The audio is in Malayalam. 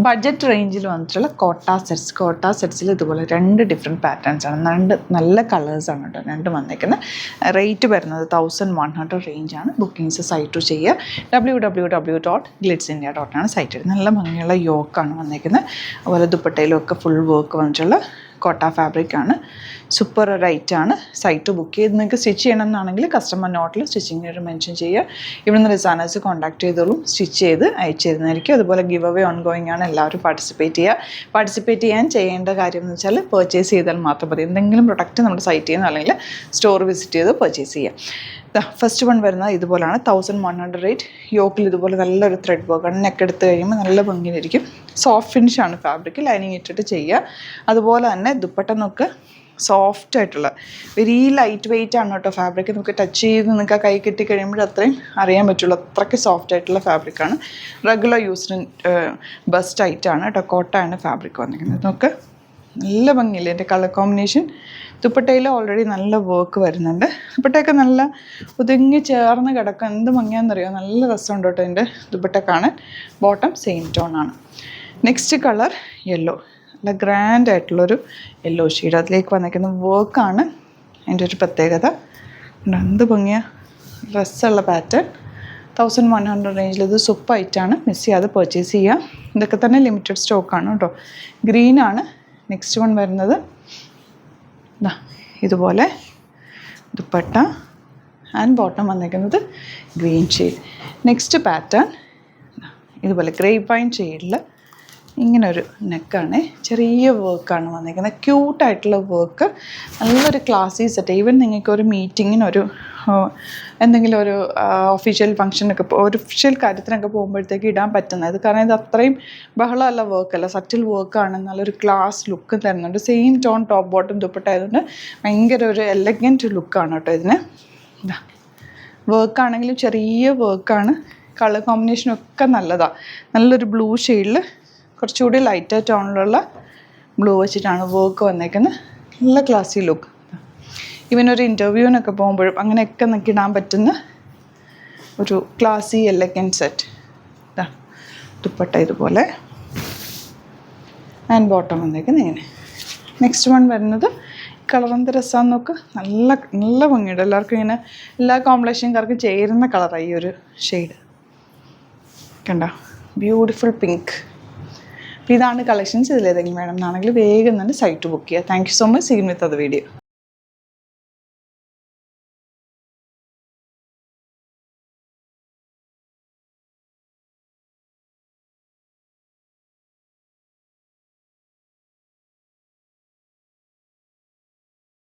ബഡ്ജറ്റ് റേഞ്ചിൽ വന്നിട്ടുള്ള കോട്ട സെറ്റ്സിൽ ഇതുപോലെ 2 ഡിഫറെൻറ്റ് പാറ്റേൺസ് ആണ്, നല്ല കളേഴ്സാണ് കേട്ടോ രണ്ടും വന്നേക്കുന്നത്. റേറ്റ് വരുന്നത് 1100 റേഞ്ചാണ്. ബുക്കിങ്സ് സൈറ്റ് ചെയ്യുക. www.glitzindia.com ആണ് സൈറ്റ്. നല്ല ഭംഗിയുള്ള യോക്കാണ് വന്നേക്കുന്നത്. അതുപോലെ ദുപ്പട്ടയിലും ഒക്കെ ഫുൾ വർക്ക് വന്നിട്ടുള്ള കോട്ട ഫാബ്രിക്കാണ്. സൂപ്പർ റൈറ്റാണ്. സൈറ്റ് ബുക്ക് ചെയ്ത് നിങ്ങൾക്ക് സ്റ്റിച്ച് ചെയ്യണമെന്നാണെങ്കിൽ കസ്റ്റമർ നോട്ടിൽ സ്റ്റിച്ചിങ് മെൻഷൻ ചെയ്യുക. ഇവിടുന്ന് ഡിസൈനേഴ്സ് കോൺടാക്ട് ചെയ്തോളും, സ്റ്റിച്ച് ചെയ്ത് അയച്ചു തരുന്നതായിരിക്കും. അതുപോലെ ഗിവ് അവേ ഓൺഗോയിങ് ആണ്, എല്ലാവരും പാർട്ടിസിപ്പേറ്റ് ചെയ്യേണ്ട കാര്യം എന്ന് വെച്ചാൽ പർച്ചേസ് ചെയ്താൽ മാത്രം മതി. എന്തെങ്കിലും പ്രൊഡക്റ്റ് നമ്മുടെ സൈറ്റിൽ നിന്ന് അല്ലെങ്കിൽ സ്റ്റോർ വിസിറ്റ് ചെയ്ത് പർച്ചേസ് ചെയ്യുക. ഫസ്റ്റ് വൺ വരുന്നത് ഇതുപോലെയാണ്, 1100 റേറ്റ്. യോക്കിൽ ഇതുപോലെ നല്ലൊരു ത്രെഡ് വർക്കാണ്. നെക്ക് എടുത്ത് കഴിയുമ്പോൾ നല്ല ഭംഗിയിലിരിക്കും. സോഫ്റ്റ് ഫിനിഷാണ് ഫാബ്രിക്. ലൈനിങ് ഇട്ടിട്ട് ചെയ്യുക. അതുപോലെ തന്നെ ദുപ്പട്ട നോക്ക്, സോഫ്റ്റ് ആയിട്ടുള്ള വെരി ലൈറ്റ് വെയിറ്റ് ആണ് കേട്ടോ ഫാബ്രിക്. നമുക്ക് ടച്ച് ചെയ്ത് നിങ്ങൾക്ക് കൈ കിട്ടി കഴിയുമ്പോൾ അത്രയും അറിയാൻ പറ്റുള്ളൂ, അത്രയ്ക്ക് സോഫ്റ്റ് ആയിട്ടുള്ള ഫാബ്രിക്കാണ്. റെഗുലർ യൂസിന് ബെസ്റ്റ് ആയിട്ടാണ് കേട്ടോ കോട്ടയാണ് ഫാബ്രിക് വന്നിരിക്കുന്നത്. നമുക്ക് നല്ല ഭംഗിയില്ല എൻ്റെ കളർ കോമ്പിനേഷൻ. ദുപ്പട്ടയിൽ ഓൾറെഡി നല്ല വർക്ക് വരുന്നുണ്ട്. ദുപ്പട്ടയൊക്കെ നല്ല ഒതുങ്ങി ചേർന്ന് കിടക്കുക, എന്ത് ഭംഗിയാണെന്നറിയോ, നല്ല രസമുണ്ട് കേട്ടോ എൻ്റെ ദുപ്പട്ട കാണാൻ. ബോട്ടം സെയിം ടോൺ ആണ്. നെക്സ്റ്റ് കളർ യെല്ലോ, നല്ല ഗ്രാൻഡ് ആയിട്ടുള്ളൊരു യെല്ലോ ഷെയ്ഡ്. അതിലേക്ക് വന്നിരിക്കുന്ന വർക്കാണ് അതിൻ്റെ ഒരു പ്രത്യേകത. എന്ത് ഭംഗിയാണ്, ഡ്രസ്സുള്ള പാറ്റേൺ. 1100 റേഞ്ചിൽ ഇത് സൂപ്പറായിട്ടാണ്, മിസ് ചെയ്യാതെ പർച്ചേസ് ചെയ്യുക. ഇതൊക്കെ തന്നെ ലിമിറ്റഡ് സ്റ്റോക്കാണ് കേട്ടോ. ഗ്രീനാണ് നെക്സ്റ്റ് വൺ വരുന്നത്. ഇതുപോലെ ദുപ്പട്ട ആൻഡ് ബോട്ടം വന്നിരിക്കുന്നത് ഗ്രീൻ ഷെയ്ഡ്. നെക്സ്റ്റ് പാറ്റേൺ ഇതുപോലെ ഗ്രേപ്പ് വൈൻ ഷെയ്ഡിൽ ഇങ്ങനൊരു നെക്കാണ്, ചെറിയ വർക്കാണ് വന്നിരിക്കുന്നത്. ക്യൂട്ടായിട്ടുള്ള വർക്ക്, നല്ലൊരു ക്ലാസി സെറ്റ്. ഈവൻ നിങ്ങൾക്കൊരു മീറ്റിങ്ങിനൊരു എന്തെങ്കിലും ഒരു ഒഫീഷ്യൽ ഫംഗ്ഷനൊക്കെ ഒഫീഷ്യൽ കാര്യത്തിനൊക്കെ പോകുമ്പോഴത്തേക്ക് ഇടാൻ പറ്റുന്നത്. കാരണം ഇത് അത്രയും ബഹളമല്ല, വർക്കല്ല, സറ്റിൽ വർക്കാണ്. നല്ലൊരു ക്ലാസ് ലുക്ക് തരുന്നുണ്ട്. Same tone top bottom dupatta ആയതുകൊണ്ട് ഭയങ്കര ഒരു എലഗൻറ്റ് ലുക്കാണ് കേട്ടോ ഇതിന്. വർക്കാണെങ്കിലും ചെറിയ വർക്കാണ്. കളർ കോമ്പിനേഷനൊക്കെ നല്ലതാണ്. നല്ലൊരു ബ്ലൂ ഷെയ്ഡിൽ കുറച്ചുകൂടി ലൈറ്റർ ടോണിലുള്ള ബ്ലൂ വെച്ചിട്ടാണ് വർക്ക് വന്നേക്കുന്നത്. നല്ല ക്ലാസി ലുക്ക്. ഇവനൊരു ഇൻ്റർവ്യൂവിനൊക്കെ പോകുമ്പോഴും അങ്ങനെയൊക്കെ നമുക്ക് ഇടാൻ പറ്റുന്ന ഒരു ക്ലാസി എലഗൻറ്റ് സെറ്റ്. ദുപ്പട്ട ഇതുപോലെ ആൻഡ് ബോട്ടം വന്നേക്കുന്നത് ഇങ്ങനെ. നെക്സ്റ്റ് വൺ വരുന്നത് കളർ എന്ത് രസമാണെന്ന് നോക്ക്, നല്ല ഭംഗിയുണ്ട്. എല്ലാവർക്കും ഇങ്ങനെ എല്ലാ കോമ്പിനേഷൻകാർക്കും ചേരുന്ന കളറാണ് ഈ ഒരു ഷെയ്ഡ്. കണ്ടോ, ബ്യൂട്ടിഫുൾ പിങ്ക്. അപ്പോൾ ഇതാണ് കളക്ഷൻസ്. ഇതിലേതെങ്കിലും വേണം എന്നാണെങ്കിൽ വേഗം തന്നെ സൈറ്റ് ബുക്ക് ചെയ്യുക. Thank you so much. Scene with അത് വീഡിയോ.